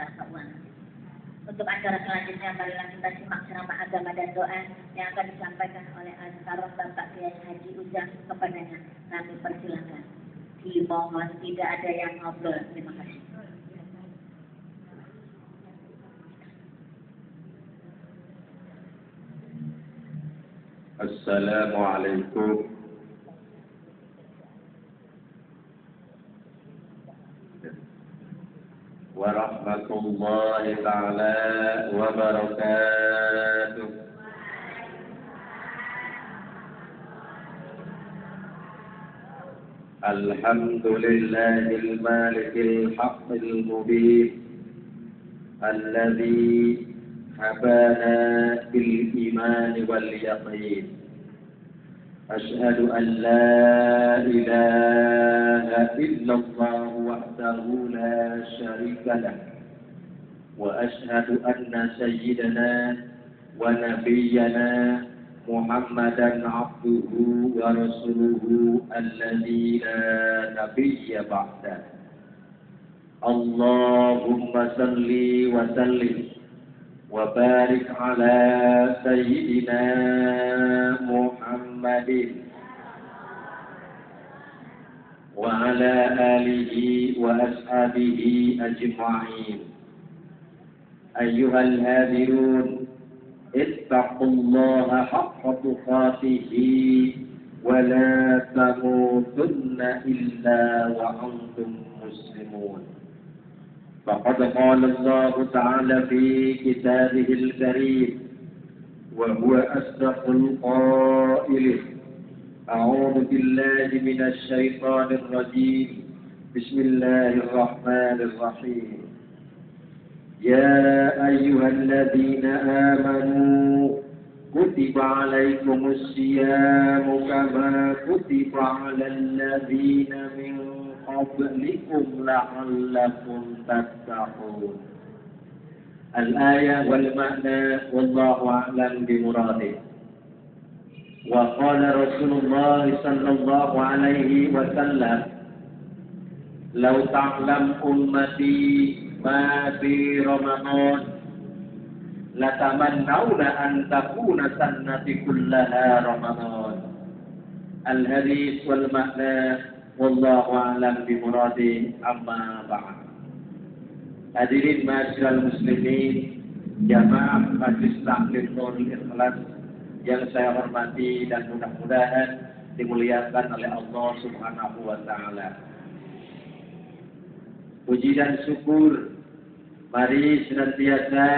secara keuangan. Untuk acara selanjutnya, marilah kita simak ceramah agama dan doa yang akan disampaikan oleh Al-Karom Bapak Kiai Haji Ujang kepadanya. Kami persilakan. Dimohon tidak ada yang ngobrol. Terima kasih. Assalamualaikum warahmatullahi ta'ala wabarakatuh. Alhamdulillahil malikil haqqil mubin alladzi habana bil iman wal yaqin. Ashhadu an la ilaha illallah wahdahu la syarika lah wa ashhadu anna sayyidana wa nabiyyana Muhammadan abduhu wa rasuluhu alladzi la nabiyya ba'da. Allahumma salli wa sallim wa barik ala sayyidina Muhammadin wa ala alihi wa ashabihi ajma'in. Ayyuhal hadirun, ittaqullaha haqqa tuqatihi wa la tamutunna illa wa antum muslimun. فقد قال الله تعالى في كتابه الكريم وهو أصدق القائلين: أعوذ بالله من الشيطان الرجيم بسم الله الرحمن الرحيم يا أيها الذين آمنوا كتب عليكم الصيام كما كتب على الذين من قبلكم لعلكم تتقون. الآية والمعنى والله أعلم بمراده. وقال رسول الله صلى الله عليه وسلم: لو تعلم أمتي ما في رمضان لتمنون أن تكون سنة كلها رمضان. الحديث والمعنى wallahu a'lam bimuradi, amma ba'd. Hadirin ma'asyiral muslimin, jamaah Majelis Taklim Nurul Ikhlas yang saya hormati dan mudah-mudahan dimuliakan oleh Allah Subhanahu wa taala. Puji dan syukur mari senantiasa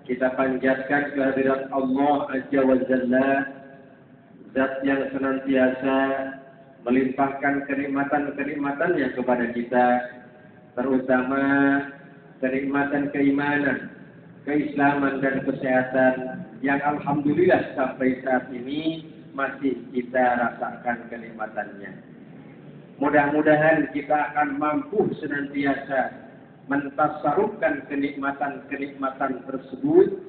kita panjatkan kehadirat Allah Azza wa Jalla, Zat yang senantiasa melimpahkan kenikmatan-kenikmatannya kepada kita, terutama kenikmatan keimanan, keislaman dan kesehatan yang alhamdulillah sampai saat ini masih kita rasakan kenikmatannya. Mudah-mudahan kita akan mampu senantiasa mentasarufkan kenikmatan-kenikmatan tersebut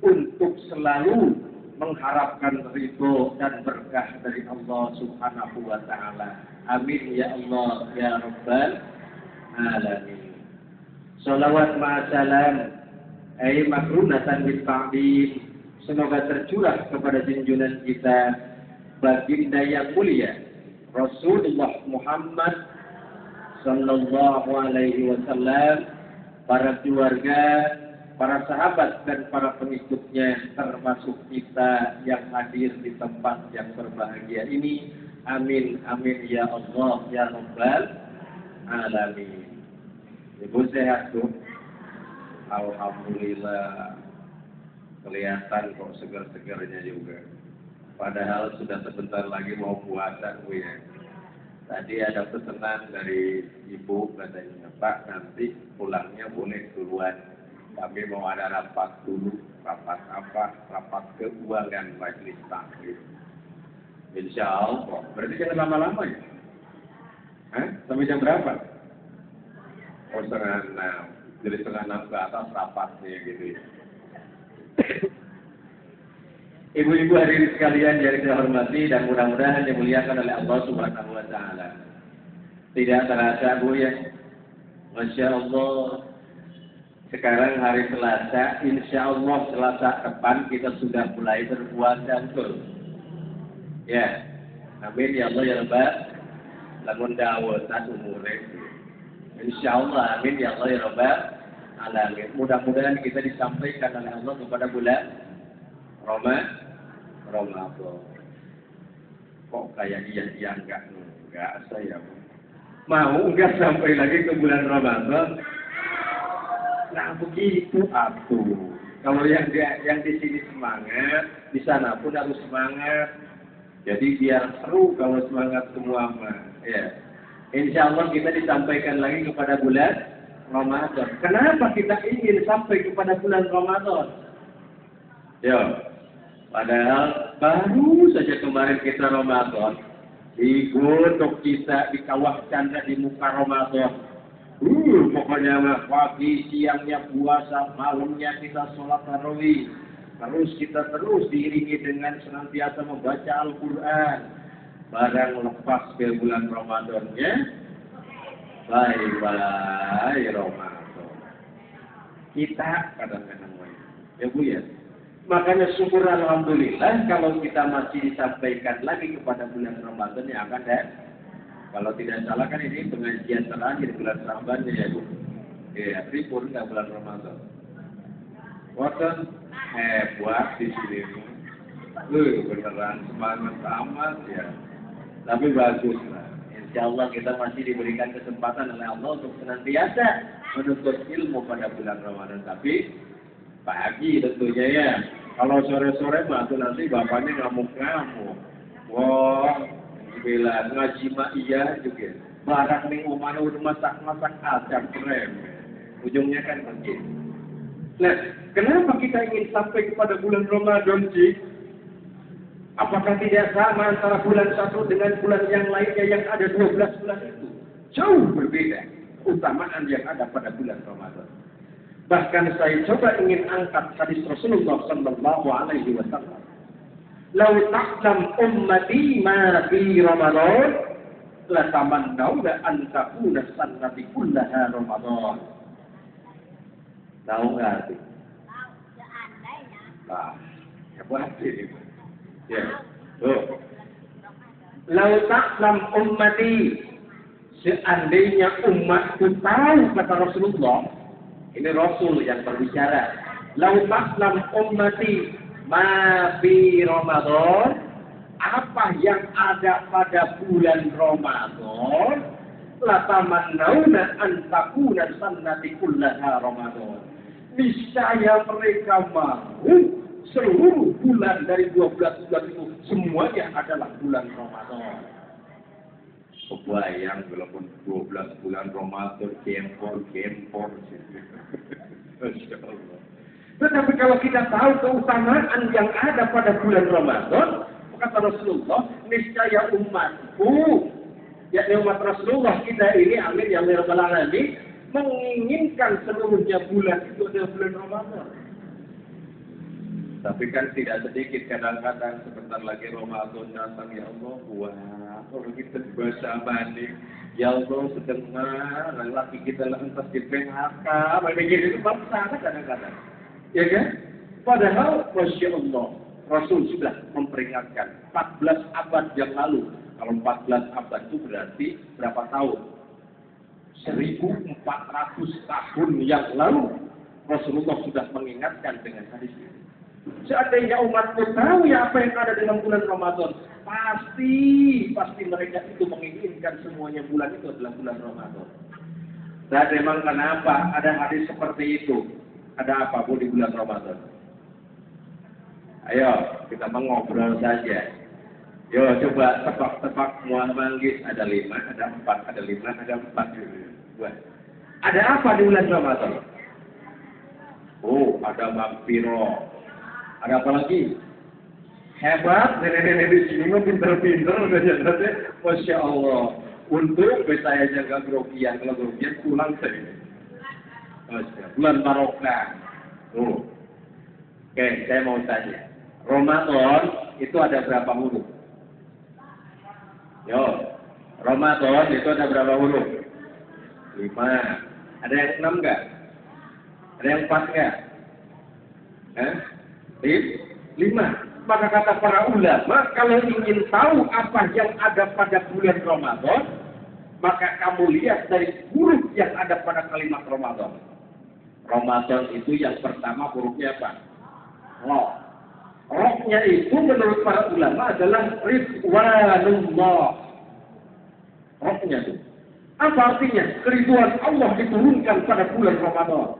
untuk selalu mengharapkan ridho dan berkah dari Allah Subhanahu wa taala. Amin ya Allah ya Rabbal alamin. Shalawat ma'asalam ay makrunatan bil ta'bid, semoga tercurah kepada junjungan kita baginda yang mulia Rasulullah Muhammad sallallahu alaihi wasallam, para keluarga, para sahabat dan para pengikutnya, termasuk kita yang hadir di tempat yang berbahagia ini. Amin, amin ya Allah ya Rabbal alamin. Ibu sehat tuh? Alhamdulillah. Kelihatan kok segar-segarnya juga. Padahal sudah sebentar lagi mau puasa Bu ya. Tadi ada pesanan dari ibu katanya, Pak nanti pulangnya boleh duluan. Kami mau ada rapat dulu. Rapat apa? Rapat keuangan majelis taklim. Insya Allah. Berarti jangan lama-lama ya? Hah? Sampai jam berapa? Oh 5:30. Jadi 5:30 ke atas rapatnya gitu ya. Ibu-ibu hadirin sekalian yang saya hormati dan mudah-mudahan dimuliakan oleh Allah Subhanahu wa taala. Tidak terasa Bu ya. Masya Allah. Sekarang hari Selasa, insya Allah Selasa depan kita sudah mulai berpuasa betul. Ya, amin ya Allah ya Rabbal. Lamun dawatan umurnya. Insya Allah amin ya Allah ya Rabbal alamin. Mudah-mudahan kita disampaikan oleh Allah kepada bulan Ramadan. Kok kayak dia enggak saya mau enggak sampai lagi ke bulan Ramadan. Nah begitu atuh. Kalau yang di sini semangat, di sana pun harus semangat. Jadi biar seru kalau semangat semua mah. Ya. Insya Allah kita disampaikan lagi kepada bulan Ramadan. Kenapa kita ingin sampai kepada bulan Ramadan? Ya. Padahal baru saja kemarin kita Ramadan. Digodok kita di kawah canda di muka Ramadan. Pokoknya mah pagi, siangnya puasa, malamnya kita sholat tarawih. Terus kita diiringi dengan senantiasa membaca Al-Quran. Barang lepas ke bulan Ramadannya, bye-bye Ramadan. Kita kadang-kadang ya Bu ya. Makanya syukur alhamdulillah kalau kita masih disampaikan lagi kepada bulan Ramadan yang akan datang. Kalau tidak salah kan ini pengajian terakhir bulan Sya'ban ya Bu. Ya, ribut nggak bulan Ramadan. Wonten buat di sini. Beneran semangat amat ya. Tapi bagus lah. Insya Allah kita masih diberikan kesempatan oleh Allah untuk senantiasa menuntut ilmu pada bulan Ramadan. Tapi pagi tentunya ya. Kalau sore-sore batu nanti bapaknya ngamuk-ngamuk. Wah. Bila ngaji mak iya juga. Barang nih umane udah masak-masak acar keren. Ujungnya kan begitu. Nah, kenapa kita ingin sampai kepada bulan Ramadan sih? Apakah tidak sama antara bulan satu dengan bulan yang lainnya yang ada 12 bulan itu? Jauh berbeda. Utamaan yang ada pada bulan Ramadan. Bahkan saya coba ingin angkat hadis Rasulullah Sallallahu Alaihi Wasallam. Lau ta'lam ummati ma fi Ramadan la tamannawna an takuna sannati kullaha Ramadan. Tahu enggak sih? Tahu, seandainya. Nah, hebat ini. Ya. Tuh. Lau ta'lam ummati, seandainya umatku tahu kata Rasulullah. Ini Rasul yang berbicara. Lau ta'lam ummati ma fi Ramadan, apa yang ada pada bulan Ramadan, la tamannawna an takuna sannati kullaha Ramadan. Niscaya mereka mau seluruh bulan dari 12 bulan itu semuanya adalah bulan Ramadan. Kebayang walaupun 12 bulan Ramadan gempor. Masya Allah. Tetapi kalau kita tahu keutamaan yang ada pada bulan Ramadan, kata Rasulullah, niscaya umatku, yakni umat Rasulullah kita ini, amin ya rabbal alamin, menginginkan seluruhnya bulan itu adalah bulan Ramadan. Tapi kan tidak sedikit kadang-kadang sebentar lagi Ramadan datang, ya Allah, wah, orang kita bahasa balik. Ya Allah, sedengar laki kita lantas di PHK, begini itu bangsa kadang-kadang. Ya kan? Padahal, Masya Allah, Rasul sudah memperingatkan 14 abad yang lalu. Kalau 14 abad itu berarti berapa tahun? 1400 tahun yang lalu Rasulullah sudah mengingatkan dengan hadis ini. Seandainya umatku tahu ya apa yang ada dalam bulan Ramadan, pasti mereka itu menginginkan semuanya bulan itu adalah bulan Ramadan. Dan memang kenapa ada hadis seperti itu? Ada apa Bu di bulan Ramadan? Ayo kita mengobrol saja. Yo coba tebak-tebak mual manggis, ada 5, ada 4, ada 5, ada 4. Buat. Ada apa di bulan Ramadan? Oh, ada vampiro. Ada apa lagi? Hebat, nenek-nenek di sini mah pinter-pinter udah jadinya. Masya Allah. Untuk saya jaga grogian, kalau grogian pulang saya. Bulan barokah. Oke, saya mau tanya. Ramadan itu ada berapa huruf? Yo, Ramadan itu ada berapa huruf? 5. Ada yang 6 enggak? Ada yang pas nggak? 5. Maka kata para ulama, kalau ingin tahu apa yang ada pada bulan Ramadan, maka kamu lihat dari huruf yang ada pada kalimat Ramadan. Ramadan itu yang pertama hurufnya apa? Ro. Rohnya itu menurut para ulama adalah Ridwanullah. Rohnya itu. Apa artinya? Keriduan Allah diturunkan pada bulan Ramadan.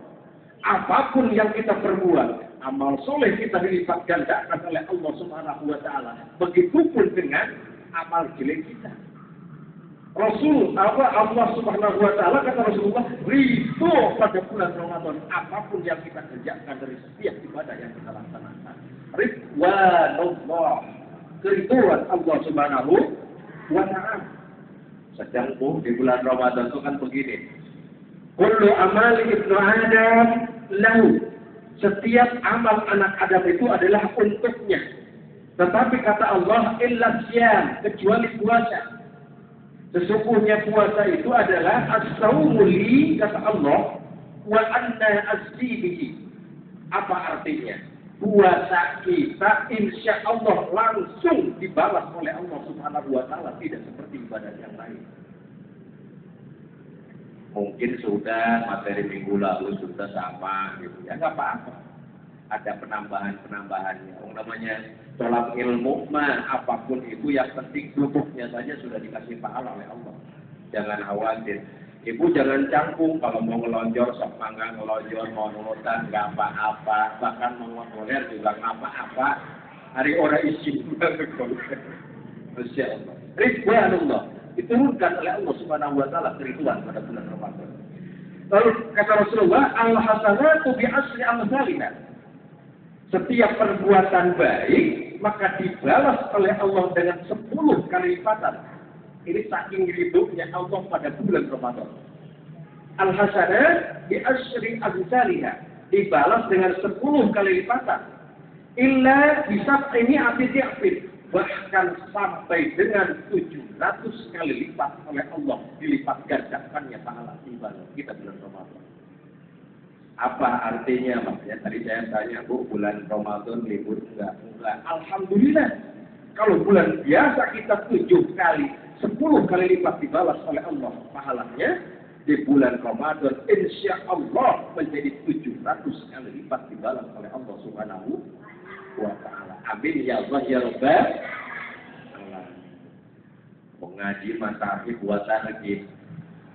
Apapun yang kita perbuat, amal soleh kita dilipat gandakan oleh Allah Subhanahu wa Ta'ala. Begitupun dengan amal jelek kita. Allah Subhanahu wa Ta'ala kata Rasulullah, ridho pada bulan Ramadan apapun yang kita kerjakan dari setiap ibadah yang kita laksanakan. Ridwanullah, keriduan Allah Subhanahu wa Ta'ala. Sedang di bulan Ramadan itu kan begini. Kullu amali ibnu Adam lahu. Setiap amal anak Adam itu adalah untuknya. Tetapi kata Allah, illa syam, kecuali puasa. Sesungguhnya puasa itu adalah as-sawmu li, kata Allah, wa anna azzibihi. Apa artinya? Puasa kita insya Allah langsung dibalas oleh Allah Subhanahu wa Ta'ala, tidak seperti ibadah yang lain. Mungkin sudah materi minggu lalu sudah sama gitu ya, nggak apa-apa. Ada penambahannya. Namanya tolak ilmu mah apapun itu yang penting duduknya saja sudah dikasih pahala oleh Allah. Jangan khawatir. Ibu jangan canggung kalau mau ngelonjor sok mangga ngelonjor, mau nurutan nggak apa-apa, bahkan mau ngoler juga nggak apa-apa. Hari orang isi juga berkoler. Masya Allah. Ridwanullah diturunkan oleh Allah Subhanahu wa Ta'ala keriduan pada bulan Ramadan. Lalu kata Rasulullah, al-hasanatu bi asri amsalina. Setiap perbuatan baik maka dibalas oleh Allah dengan 10 kali lipatan. Ini saking ridhonya Allah pada bulan Ramadan. Al-hasanat bi asri amsalina, dibalas dengan 10 kali lipatan. Illa bisa ini ati-ati, bahkan sampai dengan 700 kali lipat oleh Allah dilipat gandakannya pahala ibadah kita bulan Ramadan. Apa artinya? Maksudnya tadi saya tanya, Bu, bulan Ramadan libur enggak? Alhamdulillah. Kalau bulan biasa kita 7 kali, 10 kali lipat dibalas oleh Allah pahalanya, di bulan Ramadan insya Allah menjadi 700 kali lipat dibalas oleh Allah Subhanahu wa Ta'ala. Amin ya Allah ya Rabbal alamin. Mengaji matahari buatan lagi.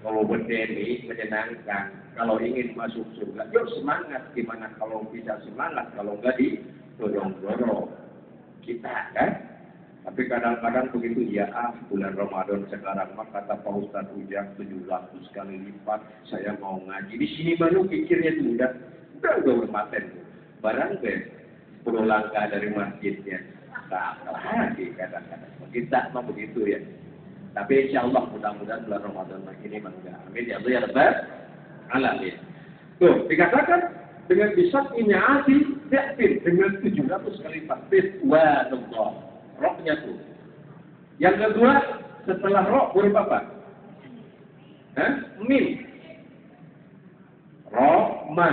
Kalau berdiri menyenangkan. Kalau ingin masuk surga, yuk semangat. Gimana kalau bisa semangat? Kalau enggak didorong-dorong kita kan? Tapi kadang-kadang begitu ya, bulan Ramadan sekarang mah kata Pak Ustadz Ujang 700 kali lipat saya mau ngaji. Di sini baru pikirnya itu udah bermaten. Barang deh 10 langkah dari masjidnya. Tak lagi kadang-kadang. Kita mah begitu ya. Tapi insya Allah mudah-mudahan bulan Ramadan ini enggak. Amin ya Allah ya Rabbal alamin. Tuh, dikatakan dengan bisa inyaati yakfir dengan 700 kali lipat. Ridwanullah. Rohnya tuh. Yang kedua, setelah roh huruf apa? Mim. Rohma.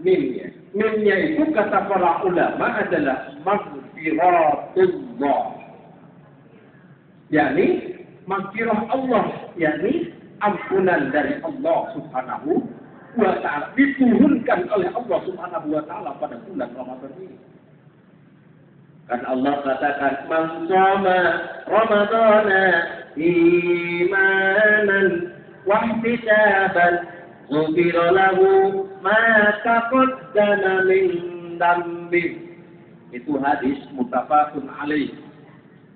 Mimnya. Mimnya itu kata para ulama adalah maghfiratullah. Yani maghfirah Allah, yani ampunan dari Allah Subhanahu wa Ta'ala diturunkan oleh Allah Subhanahu wa Ta'ala pada bulan Ramadan ini. Kan Allah katakan, "Man shoma Ramadana imanan wa ihtisaban, ghufira lahu ma taqaddama min dambi." Itu hadis muttafaqun alaih.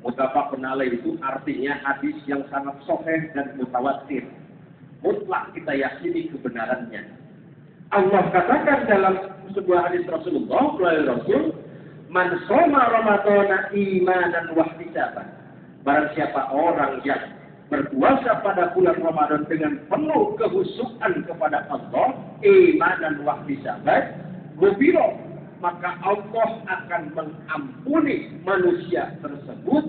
Muttafaqun alaih itu artinya hadis yang sangat sahih dan mutawatir. Mutlak kita yakini kebenarannya. Allah katakan dalam sebuah hadis Rasulullah, Rasul, "Man shoma Ramadana imanan wa ihtisaban." Barang siapa orang yang berpuasa pada bulan Ramadan dengan penuh kehusukan kepada Allah, imanan wa ihtisaban, ghufira, maka Allah akan mengampuni manusia tersebut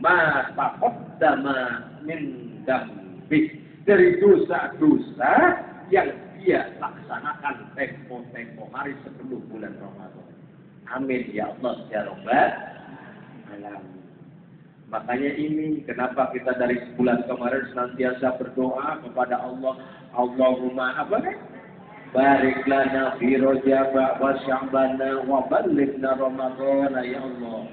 ma taqaddama min dambi, dari dosa-dosa yang manusia laksanakan tempo-tempo hari sebelum bulan Ramadan. Amin ya Allah ya Rabbal alamin. Makanya ini kenapa kita dari bulan kemarin senantiasa berdoa kepada Allah, Allahumma apa kan? Barik lana fi Rajab wa Sya'ban wa ballighna Ramadan ya Allah.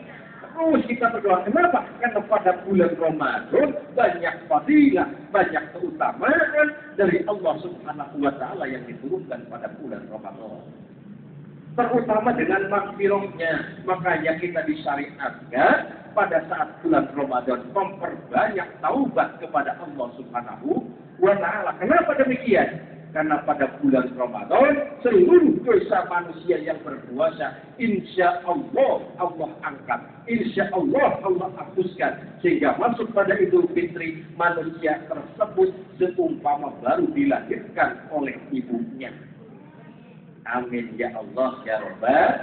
Terus kita berdoa, kenapa? Karena pada bulan Ramadan banyak fadilah, banyak keutamaan dari Allah Subhanahu wa taala yang diturunkan pada bulan Ramadan. Terutama dengan makfirahnya, makanya kita disyariatkan pada saat bulan Ramadan memperbanyak taubat kepada Allah Subhanahu wa taala. Kenapa demikian? Karena pada bulan Ramadan seluruh dosa manusia yang berpuasa insya Allah Allah angkat, insya Allah Allah hapuskan, sehingga masuk pada Idul Fitri manusia tersebut seumpama baru dilahirkan oleh ibunya. Amin ya Allah ya Rabbal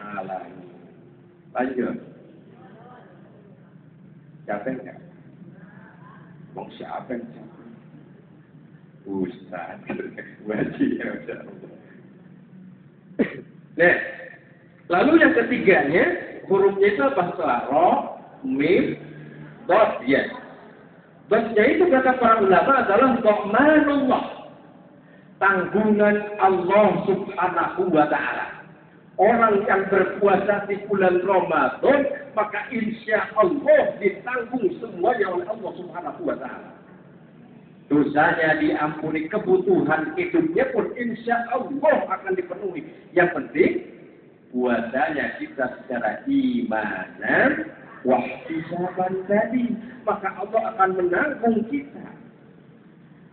alamin. Lanjut. Capek nggak? Mau siapa yang capek? Ustaz, wajib ya Allah. Nah, lalu yang ketiganya hurufnya itu apa? Ro, mim, dot, ya. Dotnya itu kata para ulama adalah do'manullah, tanggungan Allah Subhanahu wa ta'ala. Orang yang berpuasa di bulan Ramadan, maka insya Allah ditanggung semuanya oleh Allah Subhanahu wa ta'ala. Dosanya diampuni, kebutuhan hidupnya pun insya Allah akan dipenuhi. Yang penting, puasanya kita secara imanan, wahtisaban tadi, maka Allah akan menanggung kita.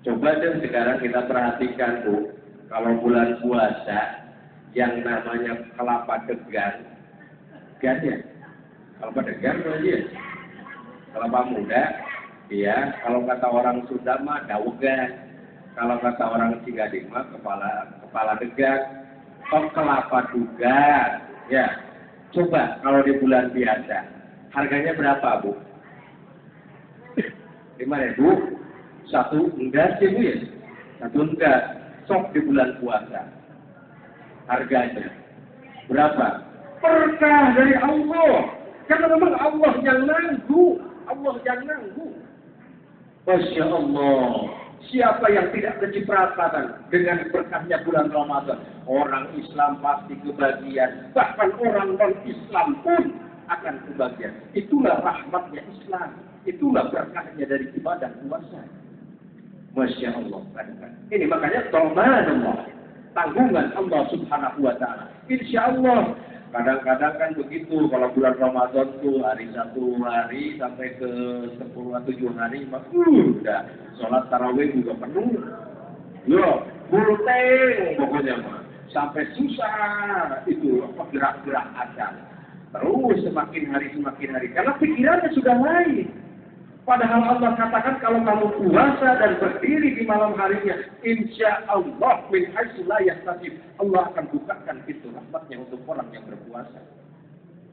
Coba deh sekarang kita perhatikan Bu, kalau bulan puasa yang namanya kelapa degan, ya, kelapa degan aja, kelapa muda, ya, kalau kata orang Sunda mah dawegan, kalau kata orang Cigading mah kepala degan, atau kelapa dugan, ya. Coba kalau di bulan biasa, harganya berapa Bu? 5.000. Satu enggak sih Bu ya? Satu enggak. Sok di bulan puasa. Harganya berapa? Berkah dari Allah. Karena memang Allah yang nanggung. Allah yang nanggung. Masya Allah. Siapa yang tidak kecipratan dengan berkahnya bulan Ramadan? Orang Islam pasti kebagian. Bahkan orang non-Islam pun akan kebagian. Itulah rahmatnya Islam. Itulah berkahnya dari ibadah puasa. Masya Allah. Ini makanya do'manullah, tanggungan Allah Subhanahu wa ta'ala. Insya Allah. Kadang-kadang kan begitu, kalau bulan Ramadan tuh hari 1 hari sampai ke 10 atau 7 hari, udah sholat tarawih juga penuh. Yo, buluteng pokoknya mah. Sampai susah itu gerak-gerak azan. Terus semakin hari. Karena pikirannya sudah lain. Padahal Allah katakan kalau kamu puasa dan berdiri di malam harinya, insya Allah min haitsu la yahtasib, Allah akan bukakan pintu rahmatnya untuk orang yang berpuasa.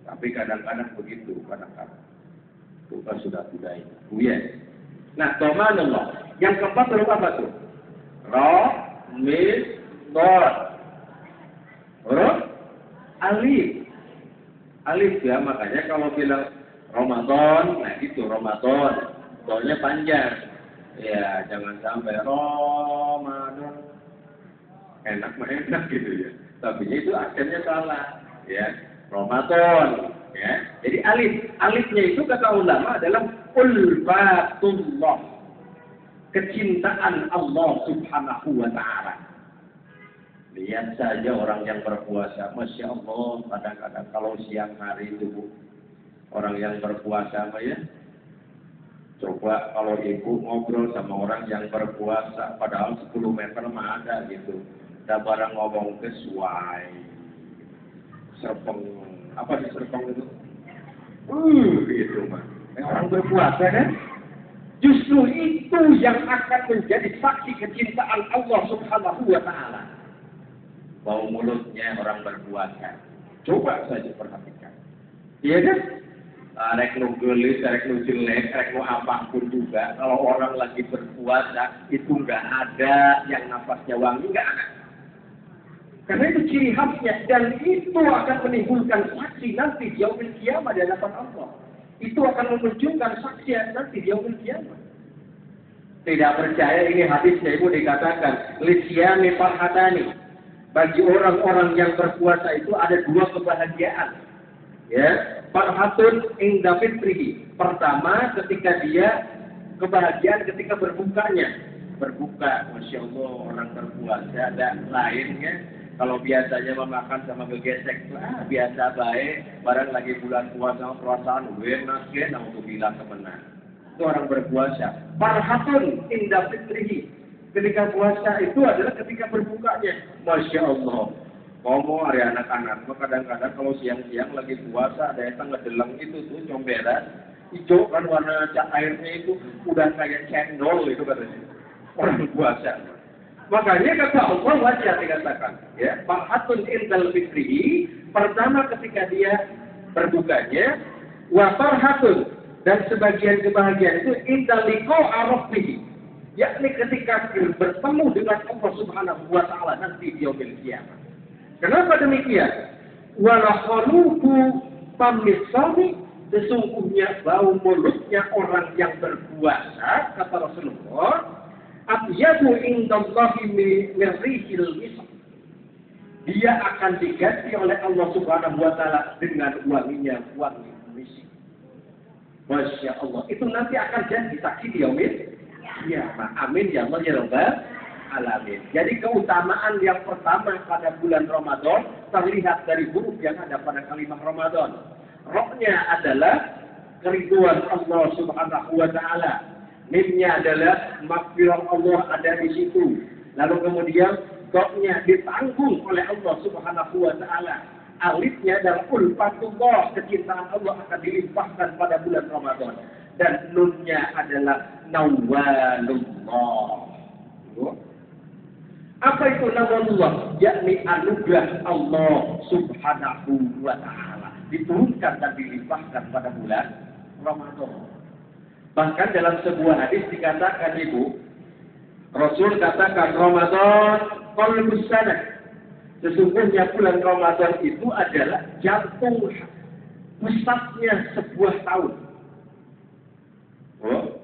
Tapi kadang-kadang begitu, kadang-kadang bukan sudah budaya. Nah, do'manullah. Yang keempat huruf apa tuh? Ra, mim, dot. Huruf alif. Alif ya, makanya kalau bilang Ramadan, nah gitu Ramadan, soalnya panjang, ya jangan sampai Ramadan, enak gitu ya, tapi itu akhirnya salah, ya Ramadan, ya. Jadi alifnya itu kata ulama adalah ulfatullah, kecintaan Allah Subhanahu wa ta'ala. Lihat saja orang yang berpuasa, Masya Allah, kadang-kadang kalau siang hari itu Bu, orang yang berpuasa ya, coba kalau ibu ngobrol sama orang yang berpuasa, padahal 10 meter mah ada gitu, ada barang ngomong kesuai, serpeng, apa sih serpeng itu? Gitu mah. Orang berpuasa kan, justru itu yang akan menjadi saksi kecintaan Allah Subhanahu wa ta'ala. Bau mulutnya orang berpuasa, coba saja perhatikan, iya kan? rek nu gelis, rek nu jelek, rek nu apapun juga. Kalau orang lagi berpuasa itu nggak ada yang nafasnya wangi, nggak ada. Karena itu ciri khasnya dan itu akan menimbulkan saksi nanti di yaumil qiyamah di hadapan Allah. Itu akan memunculkan saksi nanti di yaumil qiyamah. Tidak percaya ini hadisnya Ibu dikatakan lisyami farhatani. Bagi orang-orang yang berpuasa itu ada dua kebahagiaan. Ya, farhatun inda fitrihi. Pertama ketika dia kebahagiaan ketika berbukanya. Berbuka, Masya Allah orang berpuasa dan lainnya. Kalau biasanya memakan sama gegesek, biasa baik. Barang lagi bulan puasa perasaan enak ya, untuk bilang kemenang. Itu orang berpuasa. Farhatun inda fitrihi. Ketika puasa itu adalah ketika berbukanya. Masya Allah. Ngomong hari anak-anak, kadang-kadang kalau siang-siang lagi puasa, ada yang ngedeleng itu tuh comberan, hijau kan warna airnya itu udah kayak cendol itu katanya. Orang puasa. Makanya kata Allah wajah dikatakan, ya, farhatun indal fitrihi, pertama ketika dia berbukanya, wa farhatun, dan sebagian kebahagiaan itu indal liqa arafihi, yakni ketika bertemu dengan Allah Subhanahu wa taala nanti di yaumil qiyamah. Kenapa demikian? Wala khalufu pamisami, sesungguhnya bau mulutnya orang yang berpuasa, kata Rasulullah, atyadu indallahi min rihil misk. Dia akan diganti oleh Allah Subhanahu wa taala dengan wanginya wangi misk. Masya Allah. Itu nanti akan jadi saksi di yaumil qiyamah. Amin ya Allah ya Rabbal alamin. Jadi keutamaan yang pertama pada bulan Ramadan terlihat dari huruf yang ada pada kalimat Ramadan. Rohnya adalah keriduan Allah Subhanahu wa taala. Mimnya adalah maghfirah Allah ada di situ. Lalu kemudian doknya ditanggung oleh Allah Subhanahu wa taala. Alifnya adalah ulfatullah, kecintaan Allah akan dilimpahkan pada bulan Ramadan. Dan nunnya adalah nawalullah. Apa itu nawalullah? Yakni anugerah Allah Subhanahu wa ta'ala. Diturunkan dan dilimpahkan pada bulan Ramadan. Bahkan dalam sebuah hadis dikatakan Ibu, Rasul katakan Ramadan qalbus sanah. Sesungguhnya bulan Ramadan itu adalah jantung pusatnya sebuah tahun. Oh.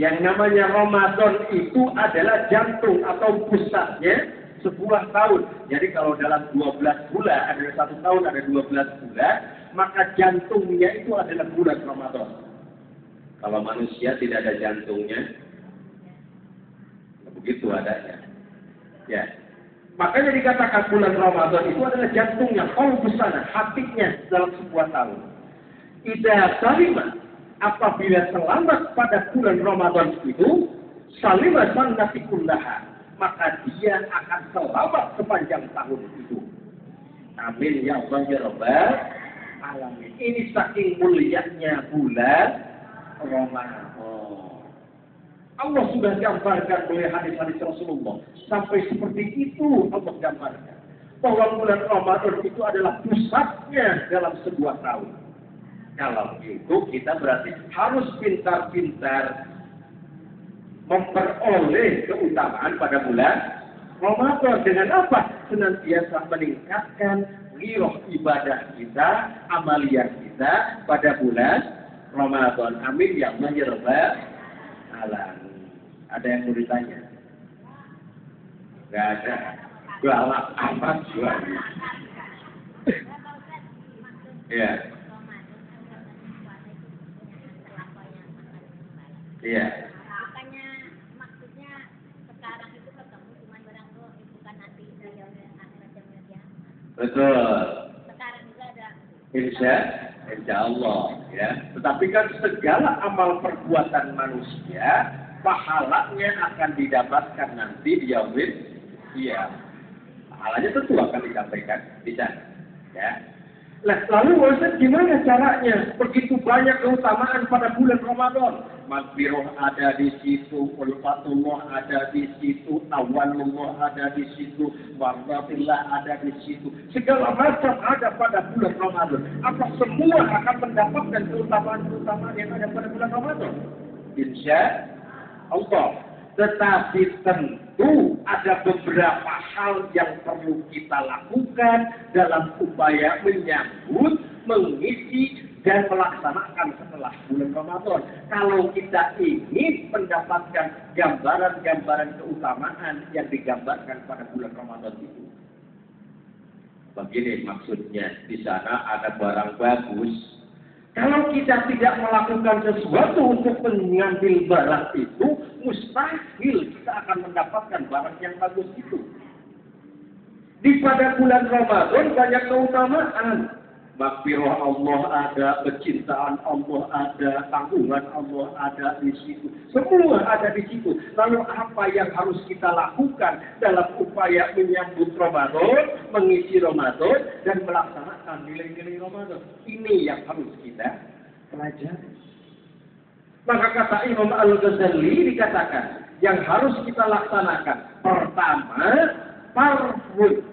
Yang namanya Ramadan itu adalah jantung atau pusatnya sebuah tahun. Jadi kalau dalam 12 bulan, ada 1 tahun, ada 12 bulan, maka jantungnya itu adalah bulan Ramadan. Kalau manusia tidak ada jantungnya, begitu adanya. Ya. Makanya dikatakan bulan Ramadan itu adalah jantungnya, qalbus sana, hatinya dalam sebuah tahun. Idza salima, apabila selamat pada bulan Ramadan itu, salima sannati kullaha, maka dia akan selamat sepanjang tahun itu. Amin ya Allah ya Rabbal alamin. Ini saking mulianya bulan Ramadan. Allah sudah gambarkan oleh hadis-hadis Rasulullah. Sampai seperti itu Allah gambarkan. Bahwa bulan Ramadan itu adalah pusatnya dalam sebuah tahun. Kalau itu kita berarti harus pintar-pintar memperoleh keutamaan pada bulan Ramadan. Dengan apa? Senantiasa meningkatkan ghirah ibadah kita, amaliyah kita pada bulan Ramadan. Amin ya Allah ya Rabbal alamin. Ada yang mau ditanya? Gak ada. Galak amat jual. Iya. Iya. Bukannya maksudnya sekarang itu ketemu cuma barang tuh bukan nanti dari akhirat jamnya. Betul. Sekarang juga ada. Insya Allah ya. Tetapi kan segala amal perbuatan manusia pahalanya akan didapatkan nanti di yaumil qiyamah. Pahalanya tentu akan disampaikan di sana. Ya. Lalu Ustaz gimana caranya? Begitu banyak keutamaan pada bulan Ramadan. Maghfirah ada di situ, ulfatullah ada di situ, awalullah ada di situ, warahmatillah ada di situ. Segala macam ada pada bulan Ramadan. Apa semua akan mendapatkan keutamaan-keutamaan yang ada pada bulan Ramadan? Insya Allah. Tetapi tentu ada beberapa hal yang perlu kita lakukan dalam upaya menyambut, mengisi, dan melaksanakan setelah bulan Ramadan. Kalau kita ingin mendapatkan gambaran-gambaran keutamaan yang digambarkan pada bulan Ramadan itu. Begini maksudnya, di sana ada barang bagus. Kalau kita tidak melakukan sesuatu untuk mengambil barang itu, mustahil kita akan mendapatkan barang yang bagus itu. Di pada bulan Ramadan banyak keutamaan. Maghfirah Allah ada, kecintaan Allah ada, tanggungan Allah ada di situ. Semua ada di situ. Lalu apa yang harus kita lakukan dalam upaya menyambut Ramadan, mengisi Ramadan, dan melaksanakan nilai-nilai Ramadan? Ini yang harus kita pelajari. Maka kata Imam Al-Ghazali dikatakan, yang harus kita laksanakan. Pertama, parfum.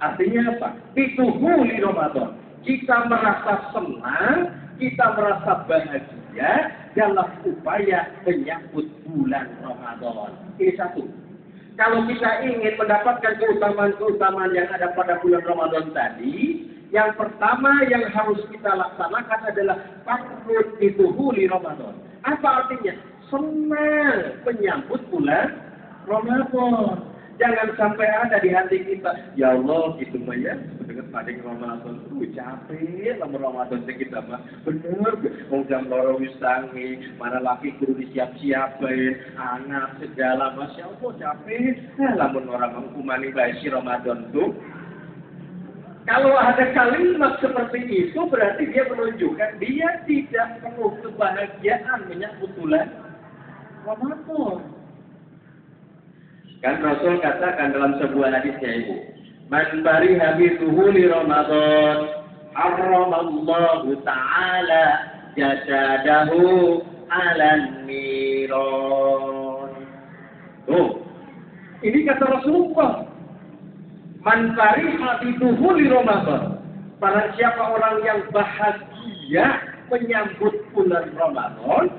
Artinya apa? Dituhuli Ramadan. Kita merasa senang, kita merasa bahagia dalam upaya menyambut bulan Ramadan. Ini satu. Kalau kita ingin mendapatkan keutamaan-keutamaan yang ada pada bulan Ramadan tadi, yang pertama yang harus kita laksanakan adalah parfum dituhuli Ramadan. Apa artinya? Senang menyambut bulan Ramadan. Jangan sampai ada di hati kita, ya Allah, gitu mah ya, dengan pada Ramadan, capek lama Ramadan kita mah, bener, udah loro wis tangi, mana laki kudu disiap-siapin, anak segala, masya Allah capek, lamun orang mengkumani baisi Ramadan tuh. Kalau ada kalimat seperti itu, berarti dia menunjukkan dia tidak penuh kebahagiaan menyambut bulan Ramadan. Kan Rasul katakan dalam sebuah hadisnya Ibu, man bariha bituhuli Ramadan, harramallahu ta'ala jasadahu 'alan niron. Tuh. Ini kata Rasulullah. Man bariha bituhuli Ramadan. Barang siapa orang yang bahagia menyambut bulan Ramadan,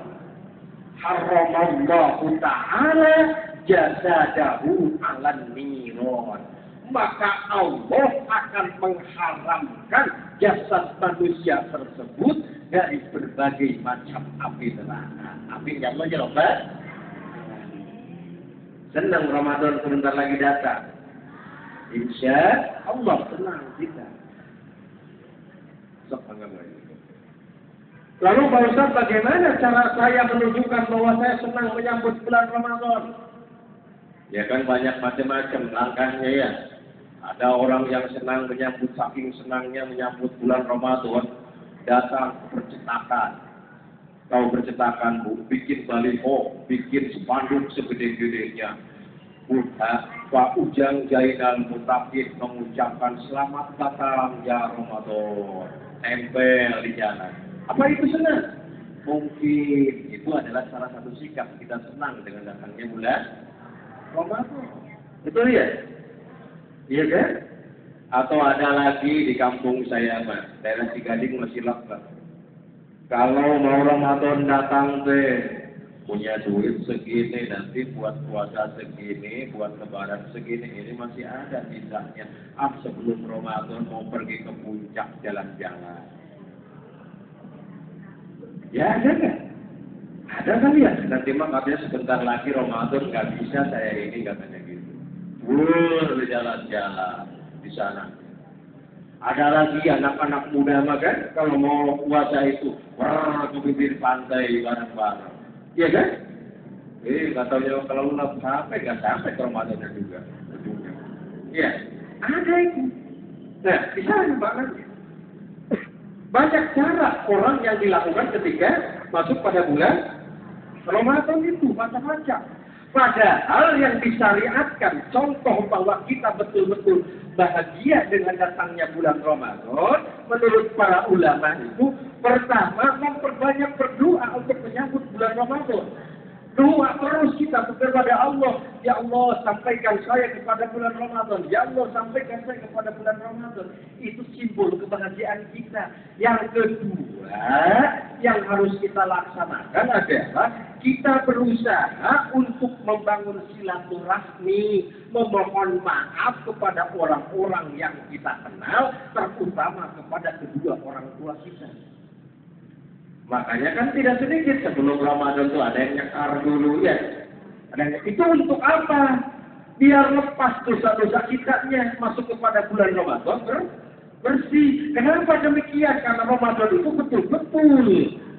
harramallahu ta'ala jasadahu 'alan niron. Maka Allah akan mengharamkan jasad manusia tersebut dari berbagai macam api neraka. Api yang Allah jerobat. Senang Ramadan sebentar lagi datang. Insya Allah senang kita. Lalu Pak Ustaz, bagaimana cara saya menunjukkan bahwa saya senang menyambut bulan Ramadan? Ya kan banyak macam-macam langkahnya ya. Ada orang yang senang menyambut, saking senangnya menyambut bulan Ramadan, datang ke percetakan. Tahu percetakan Bu, bikin baliho, bikin spanduk segede-gedenya. Pak Ujang Jainal Mutakin mengucapkan selamat datang ya Ramadan. Tempel di jalan. Apa itu senang? Mungkin itu adalah salah satu sikap kita senang dengan datangnya bulan Ramadan. Betul ya? Iya kan? Atau ada lagi di kampung saya, Mas, daerah Cigading masih Pak. Kalau mau Ramadan datang punya duit segini, nanti buat puasa segini, buat lebaran segini, ini masih ada sisanya. Sebelum Ramadan mau pergi ke puncak jalan-jalan. Ya ada nggak? Ada kali ya. Nanti mah katanya sebentar lagi Ramadan nggak bisa saya ini katanya gitu. Jalan-jalan di sana. Ada lagi anak-anak muda mah kan kalau mau puasa itu, wah ke bibir pantai bareng-bareng. Iya kan? Katanya kalau lu sampai nggak sampai ke Ramadan juga. Iya, ada itu. Nah, di sana banget. Banyak cara orang yang dilakukan ketika masuk pada bulan Ramadan itu macam-macam. Padahal yang disyariatkan, contoh bahwa kita betul-betul bahagia dengan datangnya bulan Ramadan, menurut para ulama itu, pertama memperbanyak berdoa untuk menyambut bulan Ramadan. Doa terus kita kepada Allah. Ya Allah, sampaikan saya kepada bulan Ramadan. Ya Allah, sampaikan saya kepada bulan Ramadan. Itu simbol kebahagiaan kita. Yang kedua, yang harus kita laksanakan adalah kita berusaha untuk membangun silaturahmi, memohon maaf kepada orang-orang yang kita kenal, terutama kepada kedua orang tua kita. Makanya kan tidak sedikit sebelum Ramadan itu ada yang nyekar dulu ya. Itu untuk apa? Biar lepas dosa-dosa kitanya masuk kepada bulan Ramadan bersih. Kenapa demikian? Karena Ramadan itu betul-betul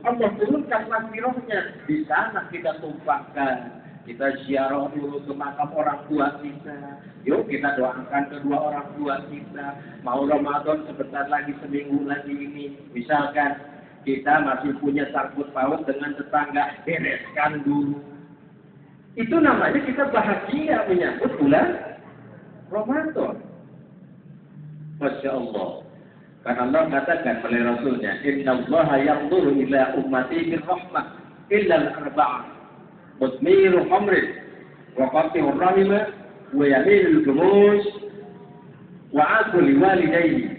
Allah turunkan makfirahnya. Di sana kita tumpahkan. Kita ziarah dulu ke makam orang tua kita. Yuk kita doakan kedua orang tua kita. Mau Ramadan sebentar lagi, seminggu lagi ini. Misalkan kita masih punya sangkut paut dengan tetangga, bereskan dulu. Itu namanya kita bahagia menyambut bulan Ramadan. Masya Allah. Karena Allah katakan oleh Rasulnya, Inna allaha yanzuru ila ummati birrahmah illa al-arba'ah. Mutmiru khamrin, wa qati'ur rahimah, wa yaminul jumus, wa akul walidayhi.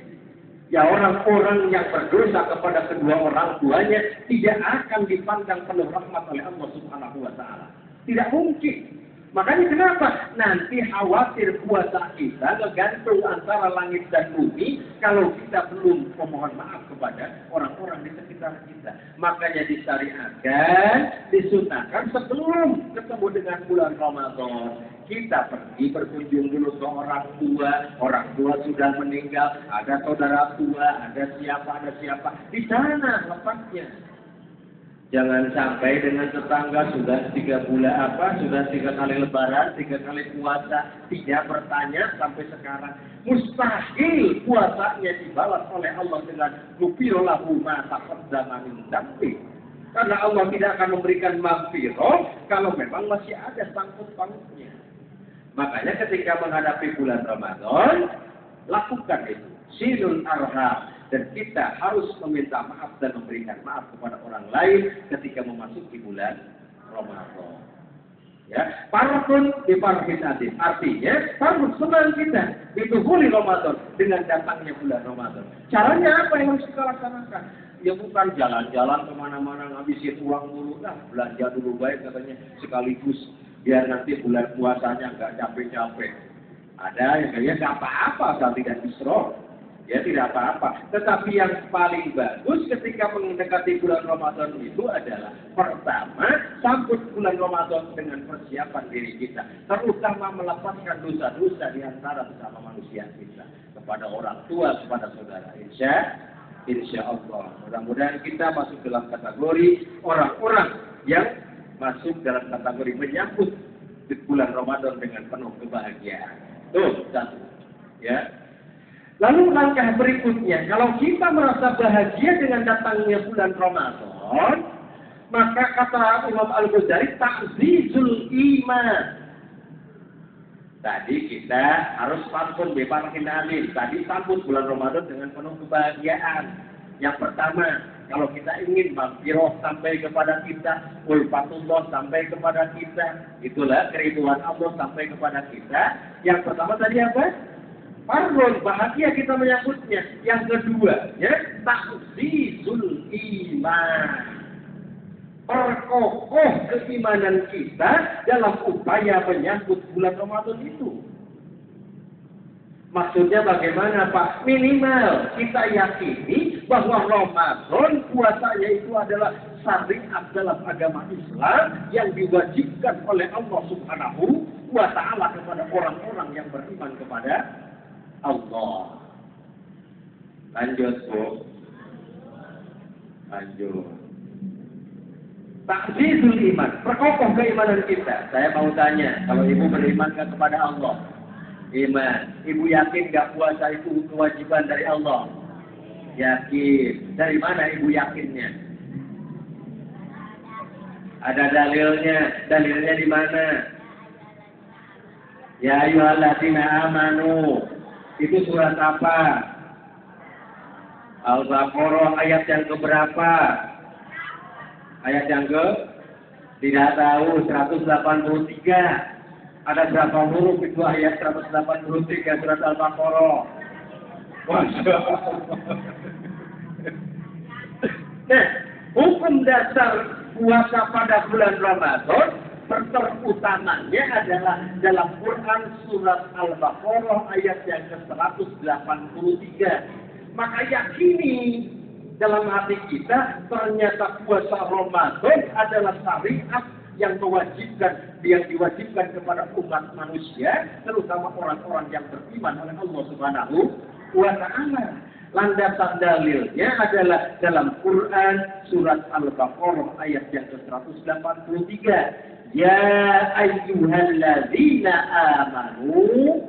Ya orang-orang yang berdosa kepada kedua orang tuanya tidak akan dipandang penuh rahmat oleh Allah Subhanahu wa taala. Tidak mungkin. Makanya kenapa? Nanti khawatir puasa kita tergantung antara langit dan bumi kalau kita belum memohon maaf kepada orang-orang di sekitar kita. Makanya disyariatkan, disunahkan sebelum ketemu dengan bulan Ramadan. Kita pergi berkunjung dulu ke orang tua sudah meninggal, ada saudara tua, ada siapa, di sana lepasnya. Jangan sampai dengan tetangga sudah 3 kali lebaran, 3 kali puasa, tidak bertanya sampai sekarang. Mustahil puasanya dibalas oleh Allah dengan ghufira ma taqaddama min dzambi. Karena Allah tidak akan memberikan maghfirah kalau memang masih ada sangkut-pautnya. Makanya ketika menghadapi bulan Ramadan, lakukan itu. Silul arham. Dan kita harus meminta maaf dan memberikan maaf kepada orang lain ketika memasuki bulan Ramadan. Ya, farhun bi farhin adim. Artinya, farhun senang kita dituhuli Ramadan dengan datangnya bulan Ramadan. Caranya apa yang harus kita laksanakan? Ya bukan jalan-jalan kemana-mana ngabisin uang dulu, belanja dulu baik katanya sekaligus. Biar nanti bulan puasanya nggak capek-capek. Ada yang kayaknya nggak apa-apa asal tidak isrof. Ya tidak apa-apa. Tetapi yang paling bagus ketika mendekati bulan Ramadan itu adalah pertama sambut bulan Ramadan dengan persiapan diri kita. Terutama melepaskan dosa-dosa di antara sesama manusia kita. Kepada orang tua, kepada saudara. Insya Allah. Mudah-mudahan kita masuk dalam kategori orang-orang yang masuk dalam kategori menyambut di bulan Ramadan dengan penuh kebahagiaan. Tuh, satu. Ya. Lalu langkah berikutnya, kalau kita merasa bahagia dengan datangnya bulan Ramadan, maka kata Imam Al-Ghazali, ta'zizul iman. Tadi kita harus pantun beparkin amin. Tadi sambut bulan Ramadan dengan penuh kebahagiaan. Yang pertama, kalau kita ingin maghfirah sampai kepada kita, ulfatullah sampai kepada kita, itulah keriduan Allah sampai kepada kita. Yang pertama tadi apa? Farhun, bahagia kita menyambutnya. Yang kedua, ya, ta'zizul iman. Perkokoh keimanan kita dalam upaya menyambut bulan Ramadan itu. Maksudnya bagaimana, Pak? Minimal kita yakini bahwa Ramadan puasanya itu adalah syariat dalam agama Islam yang diwajibkan oleh Allah Subhanahu wa taala kepada orang-orang yang beriman kepada Allah. Lanjut, Bu. Lanjut. Ta'zizul iman, perkokoh keimanan kita. Saya mau tanya, kalau ibu beriman kepada Allah, iman, ibu yakin gak puasa itu kewajiban dari Allah? Yakin. Dari mana ibu yakinnya? Ada dalilnya. Dalilnya di mana? Ya ayyuhalladzina amanu Itu surat apa? Al-Baqarah ayat yang keberapa? Ayat yang ke? Tidak tahu, 183. Ada berapa huruf itu ayat 183 surat Al-Baqarah? Masya Allah. Nah, hukum dasar puasa pada bulan Ramadan terutamanya adalah dalam Quran surat Al-Baqarah ayat yang ke-183. Maka yakini dalam hati kita ternyata puasa Ramadan adalah syariat yang diwajibkan kepada umat manusia, terutama orang-orang yang beriman oleh Allah Subhanahu wa Ta'ala. Landasan dalilnya adalah dalam Quran surat Al-Baqarah ayat yang ke-183. Ya ayyuhalladzina amanu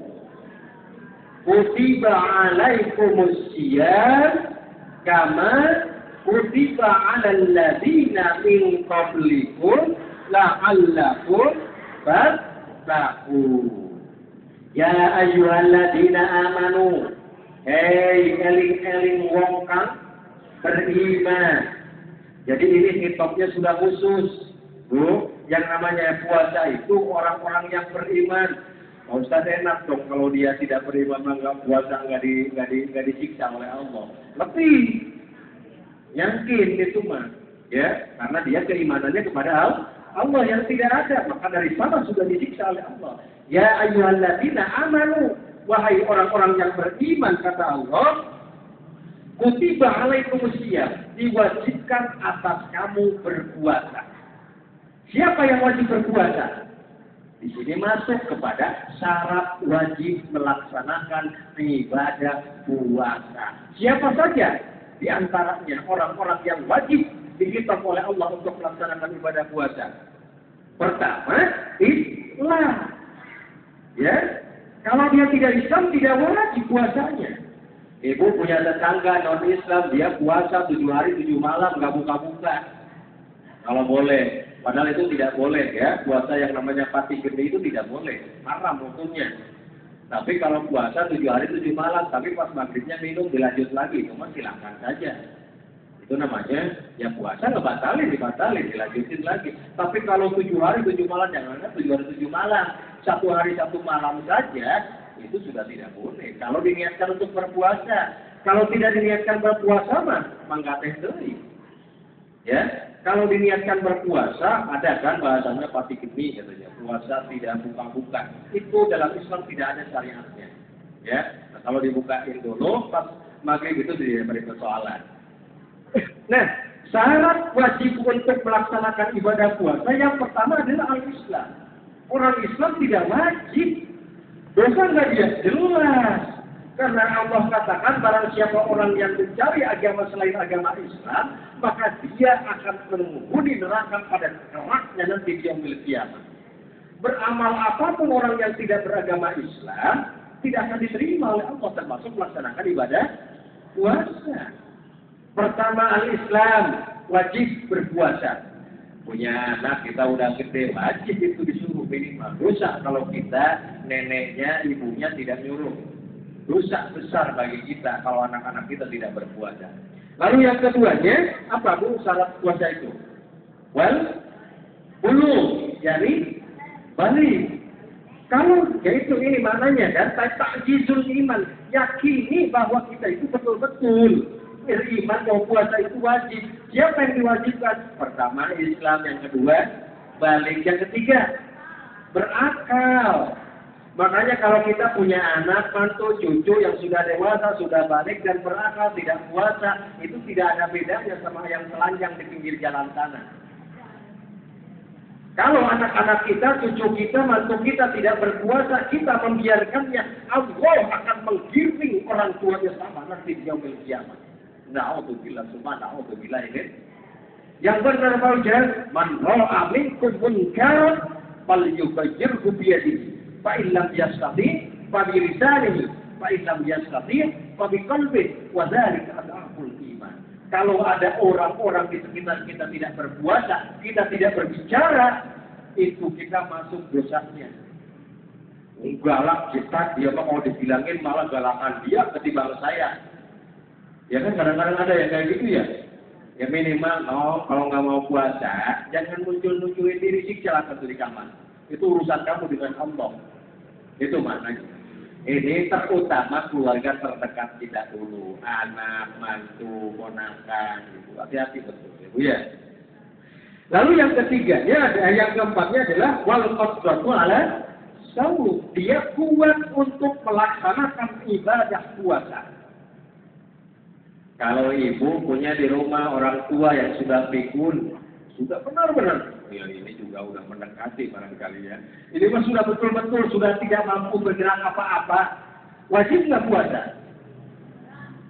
kutiba alaikumus syiyam kama kutiba alal ladzina min qablikum la'allakum tattaqun. Ya ayyuhalladzina amanu, hei eling-eling wong kang beriman. Jadi ini hitopnya sudah khusus. Bu, yang namanya puasa itu orang-orang yang beriman. Pak Ustaz enak dong kalau dia tidak beriman, nggak puasa, nggak disiksa oleh Allah. Lebih yakin itu mah, ya, karena dia keimanannya kepada Allah yang tidak ada, maka dari sana sudah disiksa oleh Allah. Ya ayyuhalladzina amanu, wahai orang-orang yang beriman, kata Allah, kutiba alaikumus syiyam, diwajibkan atas kamu berpuasa. Siapa yang wajib berpuasa? Di sini masuk kepada syarat wajib melaksanakan ibadah puasa. Siapa saja di antaranya orang-orang yang wajib dihitung oleh Allah untuk melaksanakan ibadah puasa. Pertama, Islam. Ya, kalau dia tidak Islam, tidak wajib puasanya. Ibu punya tetangga non-Islam, dia puasa 7 hari 7 malam, nggak buka-buka. Kalau boleh. Padahal itu tidak boleh, ya. Puasa yang namanya pati gede itu tidak boleh. Haram hukumnya. Tapi kalau puasa 7 hari 7 malam, tapi pas maghribnya minum dilanjut lagi, cuma silakan saja. Itu namanya, ya puasa dibatalin, dilanjutin lagi. Tapi kalau 7 hari 7 malam, jangan 7 hari 7 malam. 1 hari 1 malam saja, itu sudah tidak boleh. Kalau diniatkan untuk berpuasa. Kalau tidak diniatkan berpuasa, mangga teh deui. Ya, kalau diniatkan berpuasa, ada kan bahasanya pati geni katanya, puasa tidak buka-buka. Itu dalam Islam tidak ada syariatnya. Ya, nah, kalau dibukain dulu pas maghrib itu diberi persoalan. Nah, syarat wajib untuk melaksanakan ibadah puasa yang pertama adalah al-Islam. Orang Islam tidak wajib. Dosa nggak dia? Jelas. Karena Allah katakan barang siapa orang yang mencari agama selain agama Islam, maka dia akan menghuni neraka pada keraknya nanti di yaumil qiyamah. Beramal apapun orang yang tidak beragama Islam tidak akan diterima oleh Allah, termasuk melaksanakan ibadah puasa. Pertama al-Islam, wajib berpuasa. Punya anak kita udah gede, wajib itu disuruh minimal. Dosa kalau kita neneknya, ibunya tidak nyuruh. Dosa besar bagi kita kalau anak-anak kita tidak berpuasa. Lalu yang keduanya, apa Bu syarat puasa itu? Belum, jadi balik. Kalau yaitu ini maknanya kan, ta'jizul iman, yakini bahwa kita itu betul-betul beriman bahwa puasa itu wajib. Siapa yang diwajibkan? Pertama Islam, yang kedua balik, yang ketiga berakal. Makanya kalau kita punya anak, mantu, cucu yang sudah dewasa, sudah balik dan berakal, tidak puasa, itu tidak ada bedanya sama yang telanjang di pinggir jalan sana. Kalau anak-anak kita, cucu kita, mantu kita tidak berpuasa, kita membiarkannya, Allah akan menggiring orang tuanya sama nanti di yaumil qiyamah. Na'udzubillah, na'udzubillah ini. Yang benar saja, man ra'a minkum munkaran falyughayyirhu biyadihi. Fa'illam yastati' fabilisanihi, fa'illam yastati' fabiqalbihi, wa dzalika ad'aful iman. Kalau ada orang-orang di sekitar kita tidak berpuasa, kita tidak berbicara, itu kita masuk dosanya. galak kita, dia mah kalau dibilangin malah galakan dia ketimbang saya. Ya kan kadang-kadang ada yang kayak gitu ya. Ya minimal, kalau nggak mau puasa, jangan muncul-munculin diri silakan di kamar. Itu urusan kamu dengan Allah. Itu maknanya. Ini terutama keluarga terdekat kita dulu, anak, mantu, ponakan, gitu. Hati-hati betul, Ibu ya. Lalu yang ketiganya, yang keempatnya adalah wal qadratu ala saum. Dia kuat untuk melaksanakan ibadah puasa. Kalau ibu punya di rumah orang tua yang sudah pikun, sudah benar-benar, ya ini juga udah mendekati barangkali ya. Ini mah sudah betul-betul sudah tidak mampu bergerak apa-apa, wajib nggak puasa?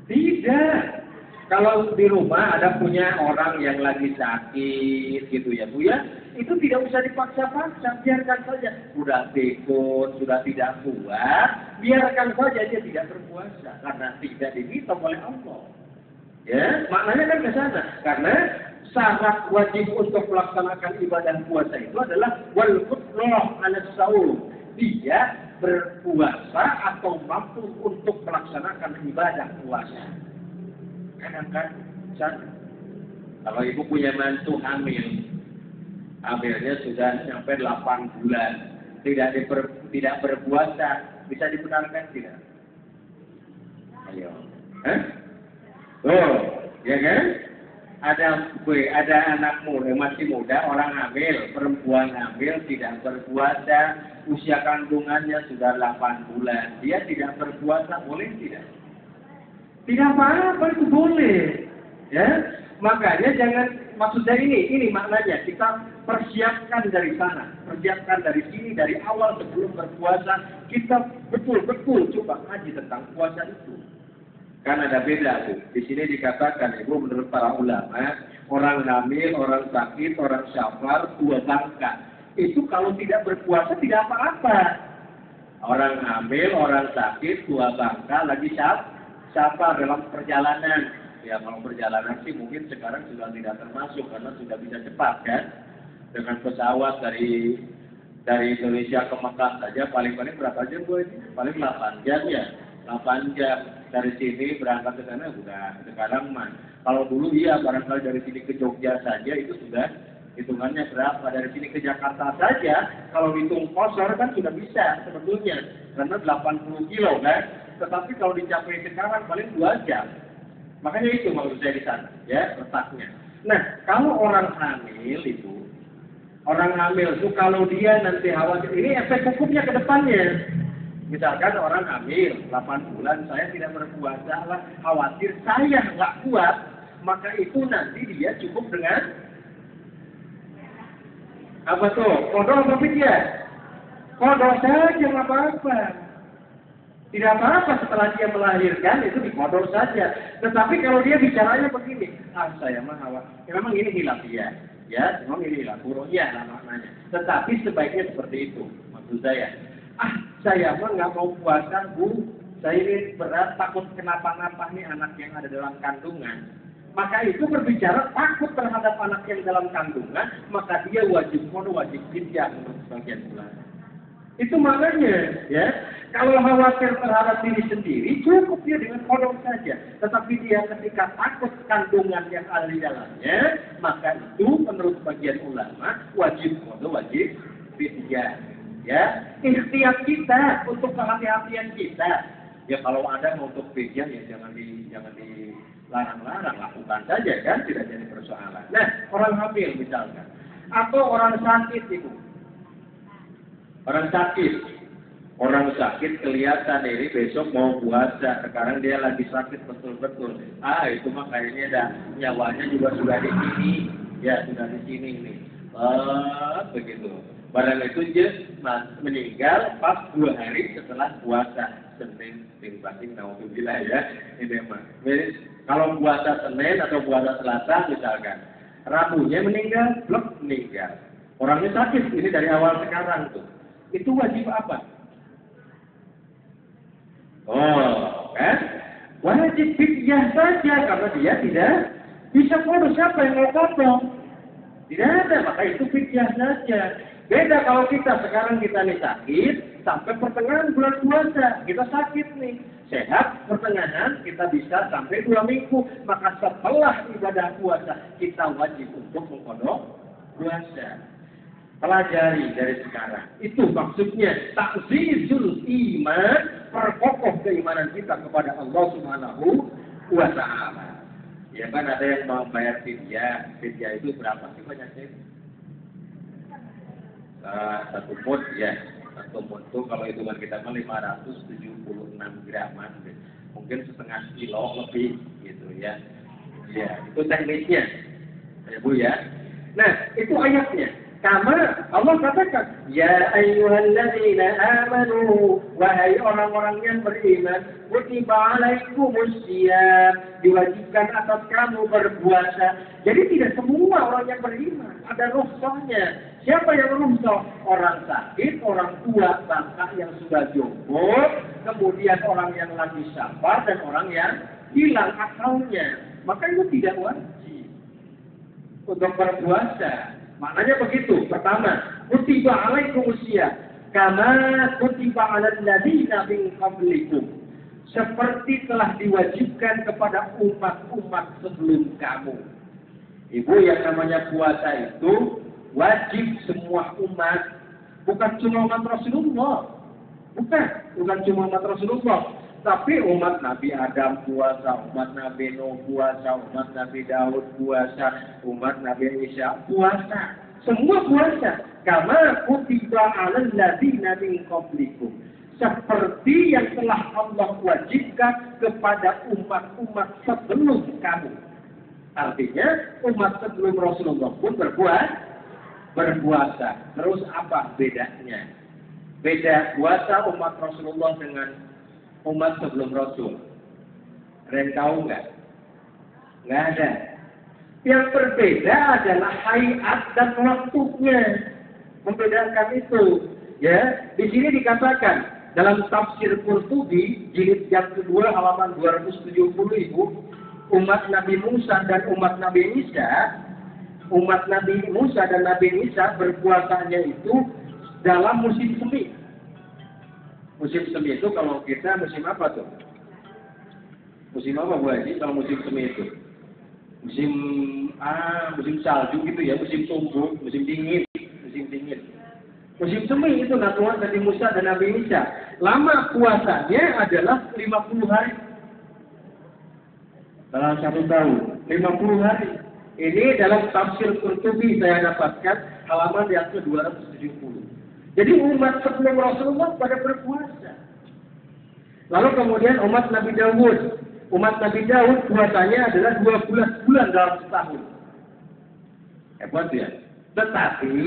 Tidak. Kalau di rumah ada punya orang yang lagi sakit gitu ya Bu ya, itu tidak usah dipaksa-paksa, biarkan saja. Sudah pikun, sudah tidak kuat, biarkan saja dia tidak berpuasa karena tidak diminta oleh Allah. Ya, maknanya kan ke sana. Karena syarat wajib untuk melaksanakan ibadah puasa itu adalah wal qudrah 'ala shaum. Dia berpuasa atau mampu untuk melaksanakan ibadah puasa. Kadang-kadang kalau ibu punya mantu hamilnya sudah sampai 8 bulan, tidak berpuasa, bisa dibenarkan tidak? Ayo. Ya kan? Ada anak muda, masih muda, orang hamil, perempuan hamil tidak berpuasa, usia kandungannya sudah 8 bulan. Dia tidak berpuasa, boleh tidak? Tidak apa-apa, itu boleh. Ya, makanya jangan, maksudnya ini maknanya kita persiapkan dari sana, persiapkan dari sini, dari awal sebelum berpuasa, kita betul-betul coba ngaji tentang puasa itu. Kan ada beda Bu. Di sini dikatakan Ibu menurut para ulama, orang hamil, orang sakit, orang syafar, 2 bangka. Itu kalau tidak berpuasa tidak apa-apa. Orang hamil, orang sakit, 2 bangka, lagi syafar dalam perjalanan. Ya kalau perjalanan sih mungkin sekarang sudah tidak termasuk karena sudah bisa cepat kan. Dengan pesawat dari Indonesia ke Mekah saja paling-paling berapa jam Bu ini? Paling 8 jam ya. 8 jam. Dari sini berangkat ke sana sudah sekarang mah. Kalau dulu iya barangkali dari sini ke Jogja saja itu sudah hitungannya berapa. Dari sini ke Jakarta saja kalau hitung kosor kan sudah bisa sebetulnya karena 80 kilo kan. Tetapi kalau dicapai sekarang paling 2 jam. Makanya itu maksud saya di sana ya letaknya. Nah kalau orang hamil itu kalau dia nanti khawatir ini efek hukumnya ke depannya. Misalkan orang hamil 8 bulan, saya tidak berpuasa, khawatir saya nggak kuat, maka itu nanti dia cukup dengan apa tuh? Kodok apa ya? Kodok saja nggak apa-apa. Tidak apa-apa setelah dia melahirkan itu dikodok saja. Tetapi kalau dia bicaranya begini, saya mah khawatir, memang ini hilafiyah, ya, memang ini hilafiyah maknanya. Tetapi sebaiknya seperti itu, maksud saya. Saya mah nggak mau puasa Bu, saya ini berat takut kenapa-napa nih anak yang ada dalam kandungan. Maka itu berbicara takut terhadap anak yang dalam kandungan, maka dia wajib fidyah menurut sebagian ulama. Itu maknanya ya. Kalau khawatir terhadap diri sendiri, cukup dia dengan kodok saja. Tetapi dia ketika takut kandungan yang ada di dalamnya, maka itu menurut sebagian ulama wajib fidyah. Ya, ikhtiar kita untuk kehati-hatian kita. Ya kalau ada untuk fidyah ya jangan dilarang-larang, lakukan saja kan, tidak jadi persoalan. Nah, orang hamil misalkan, atau orang sakit itu. Orang sakit kelihatan ini besok mau puasa, sekarang dia lagi sakit betul-betul. Itu mah kayaknya nyawanya juga sudah di sini. Ya, sudah di sini nih. Begitu. Barang itu dia meninggal pas 2 hari setelah puasa. Senin, Selasa, naudzubillah ya. Ini mah. Kalau puasa Senin atau puasa Selasa misalkan, Rabunya meninggal. Orangnya sakit, ini dari awal sekarang tuh. Itu wajib apa? Kan? Wajib fidyah saja karena dia tidak bisa kodok. Siapa yang mau kodok? Tidak ada, maka itu fidyah saja. Beda kalau kita sekarang kita nih sakit, sampai pertengahan bulan puasa. Kita sakit nih. Sehat pertengahan kita bisa sampai 2 minggu. Maka setelah ibadah puasa kita wajib untuk mengkodok puasa. Pelajari dari sekarang. Itu maksudnya ta'zizul iman, perkokoh keimanan kita kepada Allah Subhanahu wa ta'ala. Ya kan ada yang mau bayar fidyah. Fidyah itu berapa sih banyaknya? Satu mud ya. Satu mud itu kalau hitungan kita 576 graman. Mungkin setengah kilo lebih gitu ya. Ya, itu teknisnya. Ya Bu ya. Nah, itu ayatnya. Karena Allah katakan, ya ayyuhalladzina amanu, wahai orang-orang yang beriman, kutiba alaikumusiyam, diwajibkan atas kamu berpuasa. Jadi tidak semua orang yang beriman, ada rukhsahnya. Siapa yang rukhsah? Orang sakit, orang tua, bangka yang sudah jompo, kemudian orang yang lagi sabar, dan orang yang hilang akalnya. Maka itu tidak wajib untuk berpuasa. Maknanya begitu. Pertama, kutiba alaikumusiyam kama kutiba alal ladzina min qablikum. Seperti telah diwajibkan kepada umat-umat sebelum kamu. Ibu, yang namanya puasa itu wajib semua umat, bukan cuma umat Rasulullah. Bukan cuma umat Rasulullah. Tapi umat Nabi Adam puasa, umat Nabi Nuh puasa, umat Nabi Daud puasa, umat Nabi Isa puasa. Semua puasa. Kama kutiba alal ladzina min qablikum. Seperti yang telah Allah wajibkan kepada umat-umat sebelum kamu. Artinya umat sebelum Rasulullah pun berpuasa. Terus apa bedanya? Beda puasa umat Rasulullah dengan umat sebelum Rasul. Ada yang tahu nggak? Nggak ada. Yang berbeda adalah hayat dan waktunya. Membedakan itu. Ya, di sini dikatakan dalam tafsir Qurtubi jilid yang kedua halaman 270 Ibu, umat Nabi Musa dan umat Nabi Isa, umat Nabi Musa dan Nabi Isa berpuasanya itu dalam musim semi. Musim semi itu kalau kita musim apa tuh? Musim apa Bu Haji kalau musim semi itu? Musim salju gitu ya, musim sumbu, musim dingin. Musim semi itu Tuhan Nabi Musa dan Nabi Isa. Lama puasanya adalah 50 hari. Dalam 1 tahun, 50 hari. Ini dalam tafsir Qurtubi saya dapatkan halaman yang ke-270. Jadi umat sebelum Rasulullah pada berpuasa. Lalu kemudian umat Nabi Daud. Umat Nabi Daud puasanya adalah 12 bulan dalam setahun. Hebat ya. Tetapi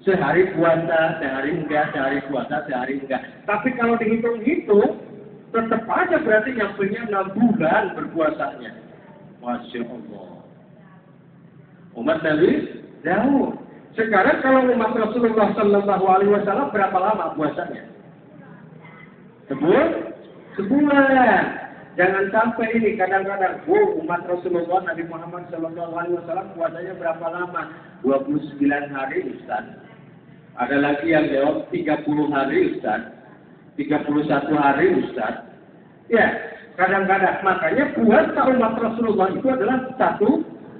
sehari puasa, sehari enggak, sehari puasa, sehari enggak. Tapi kalau dihitung-hitung, tetap aja berarti nyampenya 6 bulan berpuasanya. Masya Allah. Umat Nabi Daud. Sekarang kalau umat Rasulullah Sallallahu Alaihi Wasallam berapa lama puasanya? Sebulan. Jangan sampai ini kadang-kadang, umat Rasulullah Nabi Muhammad Sallallahu Alaihi Wasallam puasanya berapa lama? 29 hari Ustaz. Ada lagi yang jawab 30 hari Ustaz. 31 hari Ustaz. Ya, kadang-kadang. Makanya puasa umat Rasulullah itu adalah 1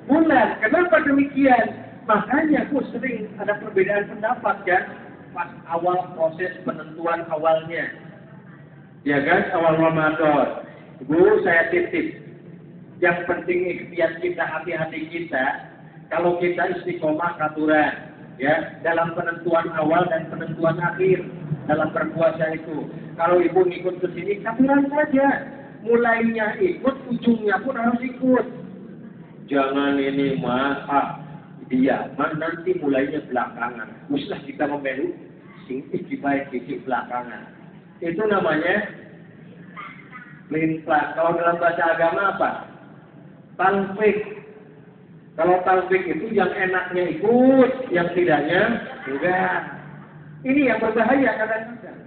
bulan. Kenapa demikian? Makanya aku sering ada perbedaan pendapat kan pas awal proses penentuan awalnya. Ya kan, awal Ramadan. Bu, saya titip. Yang penting ikhtiar kita, hati-hati kita. Kalau kita istiqomah aturan, ya, dalam penentuan awal dan penentuan akhir dalam berpuasa itu. Kalau ibu ngikut ke sini, aturan saja. Mulainya ikut, ujungnya pun harus ikut. Jangan ini dia, nanti mulainya belakangan. Usah kita memelu, singkir baik di belakangan. Itu namanya lintas. Kalau dalam bahasa agama apa? Talfik. Kalau talfik itu yang enaknya ikut, yang tidaknya enggak. Ini yang berbahaya kadang-kadang.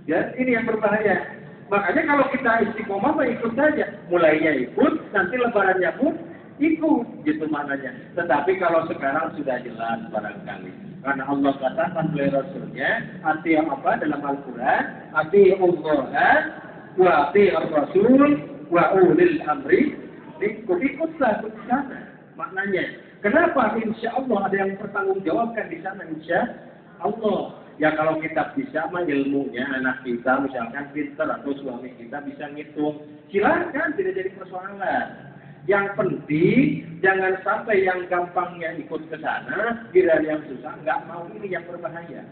Ya, ini yang berbahaya. Makanya kalau kita istiqomah, ikut saja. Mulainya ikut, nanti lebarannya pun ikut, gitu maknanya. Tetapi kalau sekarang sudah jelas barangkali. Karena Allah katakan oleh Rasulnya, ati apa dalam Al-Quran, ati Allah wa ati Rasul wa ulil amri, ikutlah ke sana. Maknanya, kenapa insya Allah ada yang bertanggung jawabkan di sana insya Allah. Ya kalau kita bisa mah ilmunya anak kita misalkan pintar atau suami kita bisa ngitung, silakan, tidak jadi persoalan. Yang penting jangan sampai yang gampangnya ikut ke sana, kira yang susah nggak mau, ini yang berbahaya.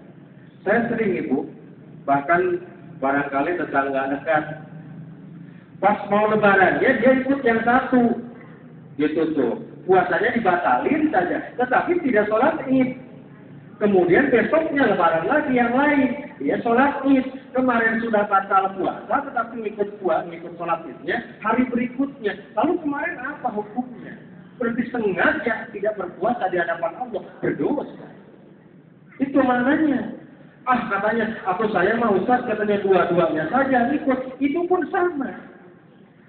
Saya sering Ibu, bahkan barangkali tetangga dekat, pas mau lebaran ya dia ikut yang satu, gitu tuh, puasanya dibatalin saja, tetapi tidak sholat Id. Kemudian besoknya lebaran lagi yang lain, dia sholat Id. Kemarin sudah batal puasa, tetapi ngikut sholat Idnya hari berikutnya. Lalu kemarin apa hukumnya? Berarti sengaja tidak berpuasa di hadapan Allah, berdosa. Itu maknanya. Katanya, atau saya mau Ustaz, katanya dua-duanya saja ikut. Itu pun sama.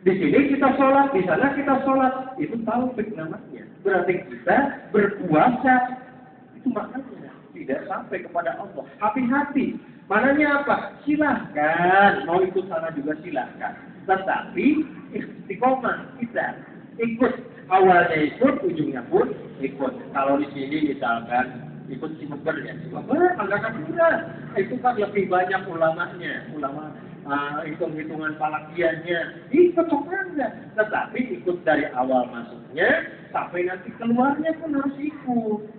Di sini kita sholat, di sana kita sholat. Itu taufik namanya. Berarti kita berpuasa. Itu maknanya. Tidak sampai kepada Allah. Hati-hati. Mananya apa? Silahkan. Mau ikut sana juga silahkan. Tetapi istiqomah kita ikut. Awalnya ikut, ujungnya pun ikut. Kalau di sini misalkan ikut simeber ya. Simeber, anggakan murah. Itu kan lebih banyak ulamanya. Ulama hitung-hitungan palakiannya. Ikut enggak. Tetapi ikut dari awal masuknya sampai nanti keluarnya pun harus ikut.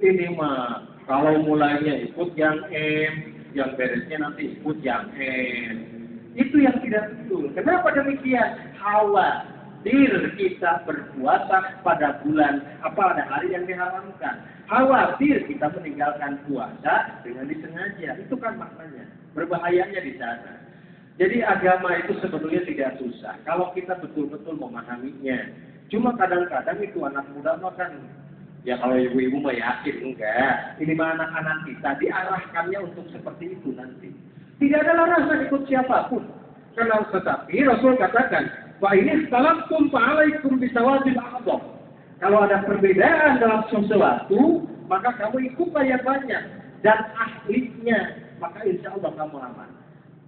Ini mah kalau mulainya ikut yang M, yang beresnya nanti ikut yang N. Itu yang tidak betul. Kenapa demikian? Khawatir kita berpuasa pada pada hari yang diharamkan. Khawatir kita meninggalkan puasa dengan disengaja. Itu kan maknanya. Berbahayanya di sana. Jadi agama itu sebetulnya tidak susah. Kalau kita betul-betul memahaminya. Cuma kadang-kadang itu anak muda makan. Ya kalau ibu-ibu mah yakin enggak. Ini mah anak-anak kita diarahkannya untuk seperti itu nanti. Tidak ada larangan ikut siapapun. Karena tetapi Rasul katakan, "Fa ini talaqtum fa'alaikum bisawabil a'dham." Kalau ada perbedaan dalam sesuatu, maka kamu ikutlah yang banyak dan ahlinya, maka insya Allah kamu aman.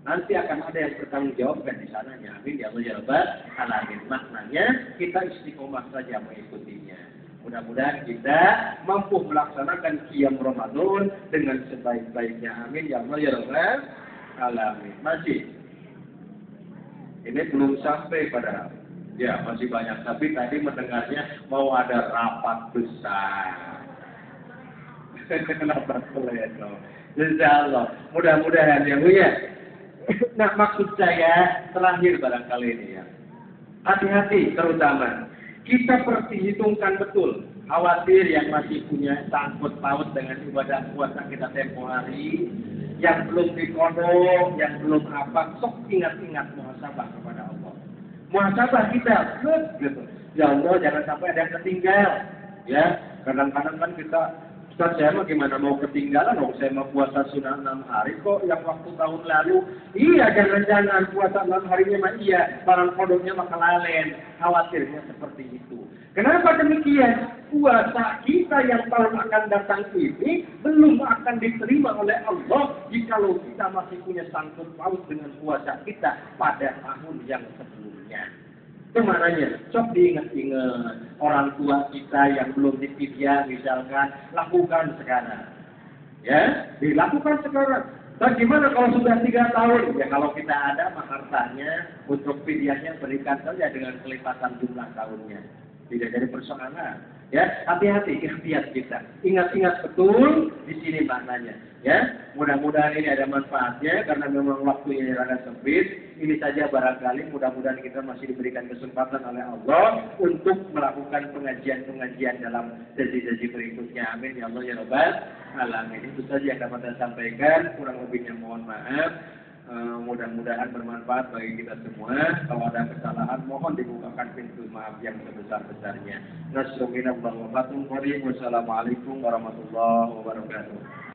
Nanti akan ada yang bertanggung jawabkan di sananya. Amin ya Allah ya Rabbal alamin. Maknanya kita istiqomah saja mengikutinya. Mudah-mudahan kita mampu melaksanakan qiyam Ramadan dengan sebaik-baiknya. Amin ya Allah ya Rabbal alamin. Masih. Ini belum sampai pada. Ya, masih banyak. Tapi tadi mendengarnya mau ada rapat besar. Rapat pleno. Insyaallah. Mudah-mudahan ya Bu ya. Nah, maksud saya terakhir barangkali ini ya. Hati-hati terutama. Kita perhitungkan betul, khawatir yang masih punya sangkut paut dengan ibadah puasa kita tempoh hari, yang belum dikodok, yang belum apa, sok ingat-ingat muhasabah kepada Allah. Muhasabah kita, gitu. Ya Allah, jangan sampai ada yang ketinggal. Ya, kadang-kadang kan kita, Ustaz saya mah gimana mau ketinggalan, saya mau puasa sunnah 6 hari kok yang waktu tahun lalu. Iya, jangan-jangan puasa 6 harinya mah iya, barang kodoknya mah kelalen. Khawatirnya seperti itu. Kenapa demikian? Puasa kita yang tahun akan datang ini belum akan diterima oleh Allah jikalau kita masih punya sangkut paut dengan puasa kita pada tahun yang sebelumnya. Itu maknanya, sok diingat-ingat orang tua kita yang belum dipidia misalkan, lakukan sekarang. Ya, dilakukan sekarang. Bagaimana kalau sudah 3 tahun? Ya kalau kita ada hartanya untuk pidiahnya berikan saja dengan kelipatan jumlah tahunnya. Tidak jadi persoalan. Ya, hati-hati ikhtiar kita. Ingat-ingat betul di sini maknanya. Ya, mudah-mudahan ini ada manfaatnya karena memang waktunya rada sempit. Ini saja barangkali mudah-mudahan kita masih diberikan kesempatan oleh Allah untuk melakukan pengajian-pengajian dalam sesi-sesi berikutnya. Amin ya Allah ya Rabbal alamin. Itu saja yang dapat saya sampaikan. Kurang lebihnya mohon maaf. Mudah-mudahan bermanfaat bagi kita semua. Kalau ada kesalahan, mohon dibukakan pintu maaf yang sebesar-besarnya. Wassalamualaikum warahmatullahi wabarakatuh.